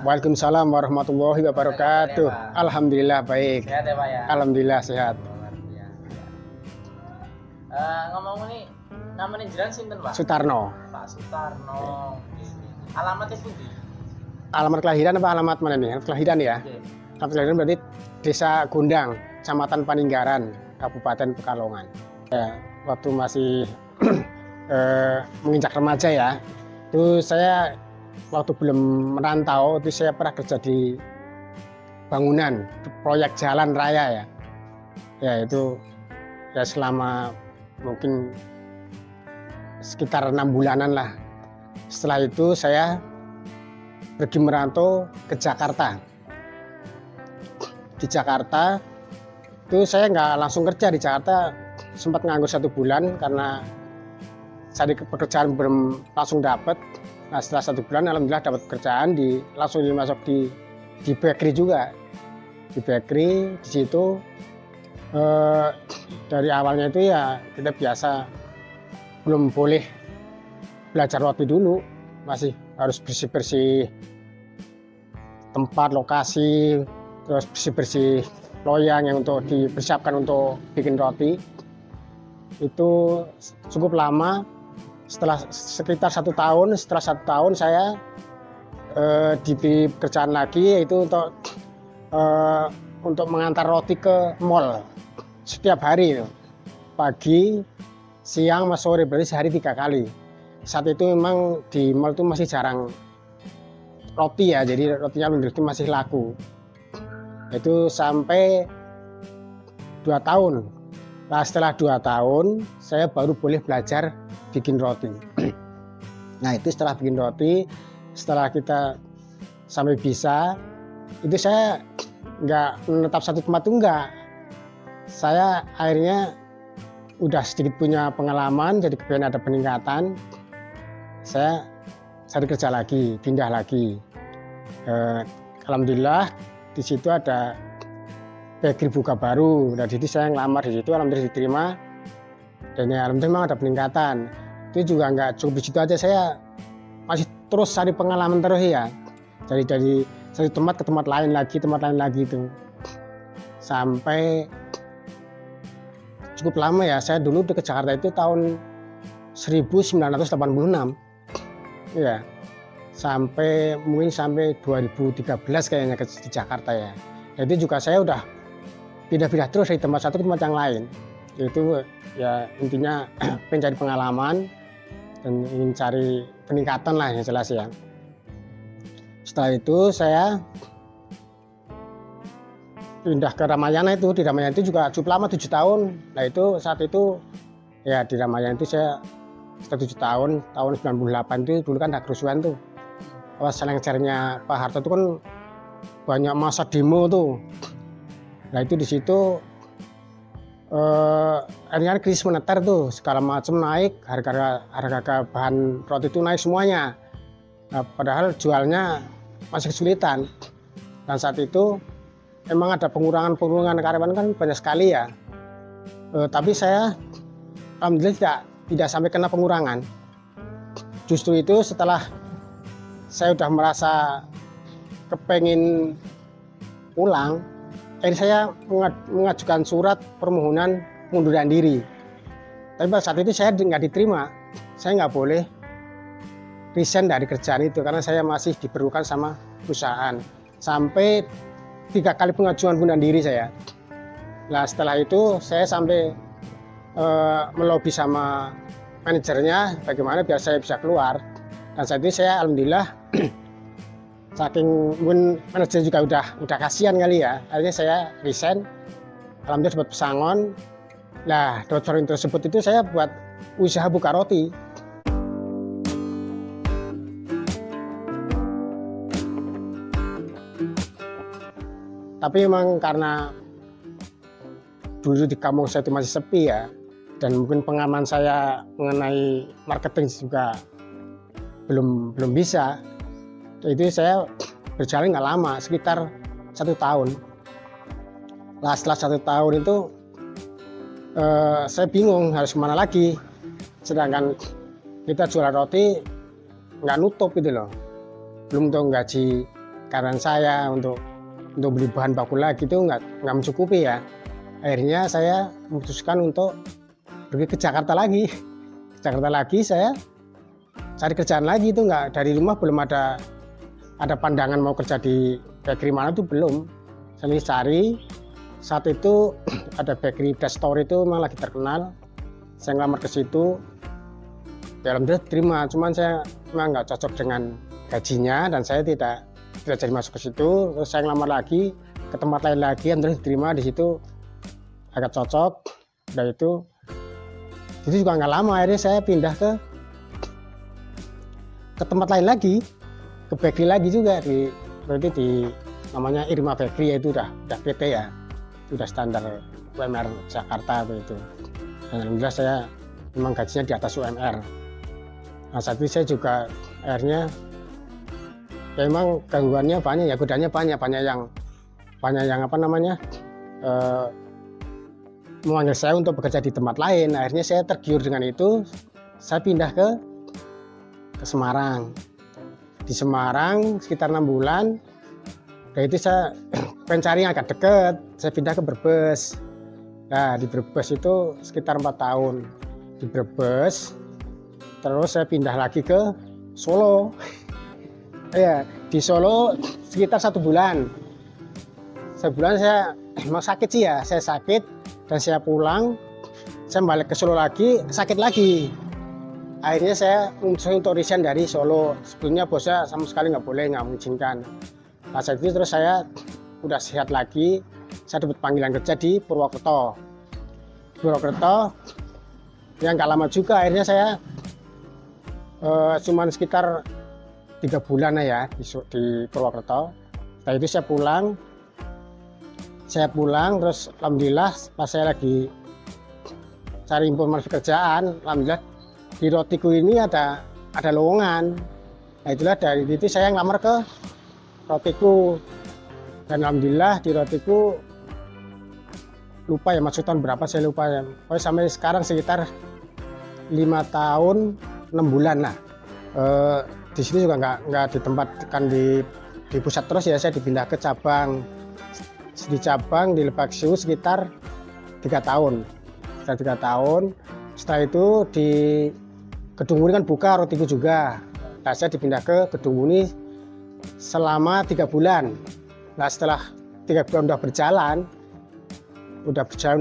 Waalaikumsalam warahmatullahi wabarakatuh. Alhamdulillah baik. Sehat ya Pak ya? Alhamdulillah sehat. Ngomong nih, namanya jenengan sinten Pak? Sutarno. Pak Sutarno. Alamatnya pundi? Alamat kelahiran apa alamat mana nih? Alamat kelahiran ya. Oke. Alamat kelahiran berarti Desa Gondang, Kecamatan Paninggaran, Kabupaten Pekalongan. Ya, waktu masih menginjak remaja ya, itu saya waktu belum merantau itu saya pernah kerja di bangunan proyek jalan raya ya. Ya itu ya selama mungkin sekitar 6 bulanan lah. Setelah itu saya pergi merantau ke Jakarta. Di Jakarta itu saya nggak langsung kerja di Jakarta, sempat nganggur 1 bulan karena saya di pekerjaan belum langsung dapat. Nah setelah 1 bulan alhamdulillah dapat pekerjaan langsung dimasuk di bakery juga. Di bakery di situ dari awalnya itu ya kita biasa belum boleh belajar roti dulu, masih harus bersih-bersih tempat lokasi, terus bersih-bersih loyang yang untuk dipersiapkan untuk bikin roti. Itu cukup lama. Setelah sekitar 1 tahun, setelah 1 tahun saya diberi pekerjaan lagi, yaitu untuk mengantar roti ke mall setiap hari, pagi, siang, sama sore, berarti sehari 3 kali. Saat itu memang di mall itu masih jarang roti ya, jadi rotinya itu masih laku. Itu sampai 2 tahun. Nah setelah 2 tahun saya baru boleh belajar bikin roti. Nah itu setelah bikin roti, setelah kita sampai bisa, itu saya nggak menetap satu tempat tuh enggak. Saya akhirnya udah sedikit punya pengalaman, jadi kemudian ada peningkatan. Saya cari kerja lagi, pindah lagi. Alhamdulillah di situ ada bakery buka baru. Dan di situ saya ngelamar di situ, alhamdulillah diterima. Dan ya alhamdulillah memang ada peningkatan. Itu juga nggak cukup di situ aja, saya masih terus cari pengalaman terus ya. Jadi dari satu tempat ke tempat lain lagi itu. Sampai cukup lama ya, saya dulu ke Jakarta itu tahun 1986. Ya. Sampai mungkin sampai 2013 kayaknya di Jakarta ya. Itu juga saya udah pindah-pindah terus dari tempat satu ke tempat yang lain. Itu ya intinya pengen cari pengalaman dan ingin cari peningkatan lah yang jelas ya. Setelah itu saya pindah ke Ramayana. Itu di Ramayana itu juga cukup lama, 7 tahun. Nah itu saat itu ya di Ramayana itu saya setelah 7 tahun, tahun 98 itu dulu kan ada kerusuhan tuh. Pas selengsernya Pak Harto itu kan banyak masa demo tuh. Nah itu di situ akhirnya krisis moneter tuh, segala macam naik, harga bahan roti itu naik semuanya. Nah, padahal jualnya masih kesulitan. Dan saat itu memang ada pengurangan karyawan kan banyak sekali ya. Tapi saya alhamdulillah tidak sampai kena pengurangan. Justru itu setelah saya udah merasa kepengen pulang, akhirnya saya mengajukan surat permohonan pengunduran diri. Tapi pada saat itu saya nggak diterima. Saya nggak boleh resign dari kerjaan itu karena saya masih diperlukan sama perusahaan. Sampai 3 kali pengajuan pengunduran diri saya. Nah setelah itu saya sampai melobi sama manajernya bagaimana biar saya bisa keluar. Dan saat itu saya alhamdulillah saking mungkin manajer juga udah kasihan kali ya, akhirnya saya resign. Alhamdulillah dapat pesangon. Nah, dapat pesangon tersebut itu saya buat usaha buka roti. Tapi memang karena dulu di kampung saya itu masih sepi ya, dan mungkin pengalaman saya mengenai marketing juga belum bisa. Itu saya berjalan nggak lama, sekitar 1 tahun. Nah, setelah 1 tahun itu saya bingung harus kemana lagi. Sedangkan kita jual roti nggak nutup gitu loh. Belum tuh gaji karyawan saya untuk beli bahan baku lagi itu nggak mencukupi ya. Akhirnya saya memutuskan untuk pergi ke Jakarta lagi. Saya cari kerjaan lagi, itu nggak, dari rumah belum ada pandangan mau kerja di bakery mana itu belum. Saya cari, saat itu ada bakery Dash Store itu memang lagi terkenal. Saya ngelamar ke situ, ya alhamdulillah terima. Cuman saya memang nggak cocok dengan gajinya dan saya tidak jadi masuk ke situ. Terus saya ngelamar lagi ke tempat lain lagi, alhamdulillah diterima di situ, agak cocok. Dan itu juga nggak lama, akhirnya saya pindah ke tempat lain lagi, ke bakery lagi juga, berarti di namanya Irma Bakery, itu udah PT ya, udah standar UMR Jakarta begitu. Dan alhamdulillah saya memang gajinya di atas UMR. Nah, saat itu saya juga akhirnya ya memang gangguannya banyak ya, godaannya banyak yang apa namanya memanggil saya untuk bekerja di tempat lain. Akhirnya saya tergiur dengan itu, saya pindah ke Semarang. Di Semarang sekitar 6 bulan. Dan itu saya pencari yang agak dekat, saya pindah ke Brebes. Nah, di Brebes itu sekitar 4 tahun. Di Brebes, terus saya pindah lagi ke Solo. Ya, di Solo sekitar 1 bulan. Sebulan saya emang sakit sih ya, saya sakit dan saya pulang, saya balik ke Solo lagi, sakit lagi. Akhirnya saya memutuskan untuk resign dari Solo. Sebelumnya bosnya sama sekali nggak mengizinkan. Nah, saat itu terus saya udah sehat lagi, saya dapat panggilan kerja di Purwokerto. Yang nggak lama juga, akhirnya saya cuman sekitar 3 bulan ya di Purwokerto. Setelah itu saya pulang terus alhamdulillah pas saya lagi cari informasi pekerjaan, alhamdulillah di rotiku ini ada lowongan. Nah, itulah dari itu saya ngelamar ke rotiku, dan alhamdulillah di rotiku lupa ya masuk tahun berapa, saya lupa ya. Pokoknya sampai sekarang sekitar 5 tahun 6 bulan lah. Di sini juga nggak ditempatkan di pusat terus ya, saya dipindah ke cabang. Di cabang di Lebak Siwu sekitar 3 tahun. Setelah 3 tahun, setelah itu di Gedung Muni kan buka rotiku juga. Nah, saya dipindah ke Gedung Muni selama 3 bulan. Nah, setelah 3 bulan udah berjalan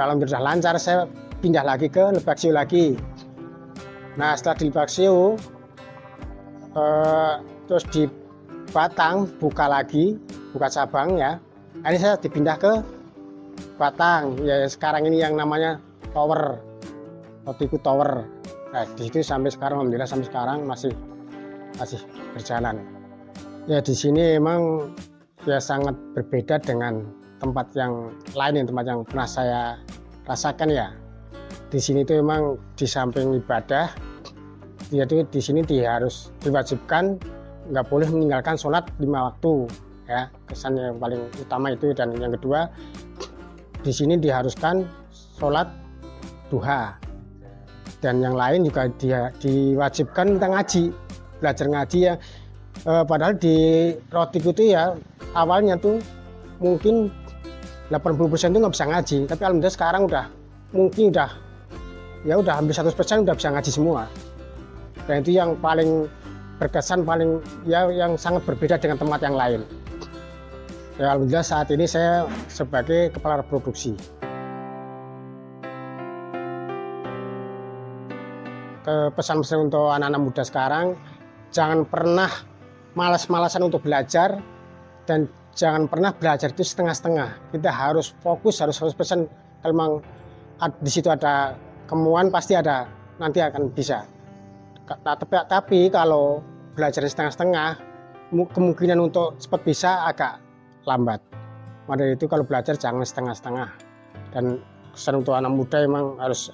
alhamdulillah lancar, saya pindah lagi ke Lebak Siwu lagi. Nah, setelah di Lebak Siwu terus di Batang buka cabang ya. Ini saya dipindah ke Batang ya, sekarang ini yang namanya Tower, rotiku Tower. Nah, di situ sampai sekarang alhamdulillah sampai sekarang masih berjalan. Ya, di sini emang ya sangat berbeda dengan tempat yang lain, tempat yang pernah saya rasakan ya. Di sini itu memang di samping ibadah, yaitu di sini harus diwajibkan nggak boleh meninggalkan sholat 5 waktu ya, kesan yang paling utama itu. Dan yang kedua, di sini diharuskan sholat duha, dan yang lain juga diwajibkan kita belajar ngaji ya. Padahal di rotiku itu ya awalnya tuh mungkin 80% itu nggak bisa ngaji, tapi alhamdulillah sekarang udah hampir 100% udah bisa ngaji semua. Dan itu yang paling berkesan, yang sangat berbeda dengan tempat yang lain. Ya, alhamdulillah saat ini saya sebagai kepala produksi. Pesan-pesan untuk anak-anak muda sekarang, jangan pernah malas-malasan untuk belajar, dan jangan pernah belajar itu setengah-setengah. Kita harus fokus, harus 100%. Kalau memang di situ ada kemauan, pasti ada, nanti akan bisa. Tapi kalau belajar setengah-setengah, kemungkinan untuk cepat bisa agak lambat. Maka itu kalau belajar jangan setengah-setengah. Dan kesan untuk anak muda memang harus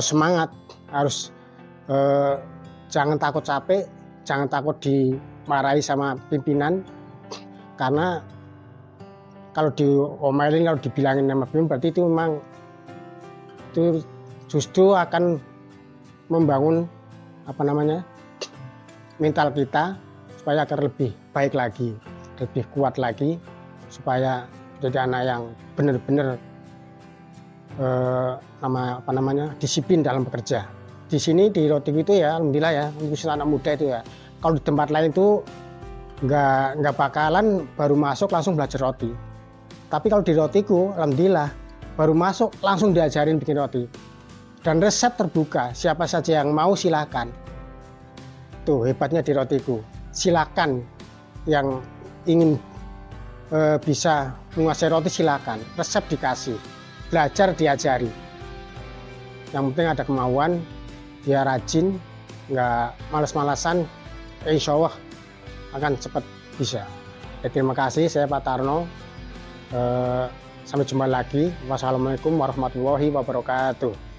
semangat, harus jangan takut capek, jangan takut dimarahi sama pimpinan, karena kalau diomelin, kalau dibilangin sama pimpinan, berarti itu memang itu justru akan membangun mental kita supaya agar lebih baik lagi, lebih kuat lagi, supaya jadi anak yang benar-benar disiplin dalam bekerja. Di sini di Rotiku itu ya, alhamdulillah ya, khusus anak muda itu ya. Kalau di tempat lain itu nggak bakalan baru masuk langsung belajar roti. Tapi kalau di Rotiku, alhamdulillah baru masuk langsung diajarin bikin roti. Dan resep terbuka, siapa saja yang mau silakan. Tuh hebatnya di Rotiku. Silakan yang ingin bisa menguasai roti silakan. Resep dikasih, belajar diajari. Yang penting ada kemauan, dia rajin, nggak malas-malasan, insya Allah akan cepat bisa. Terima kasih, saya Pak Tarno. Sampai jumpa lagi. Wassalamualaikum warahmatullahi wabarakatuh.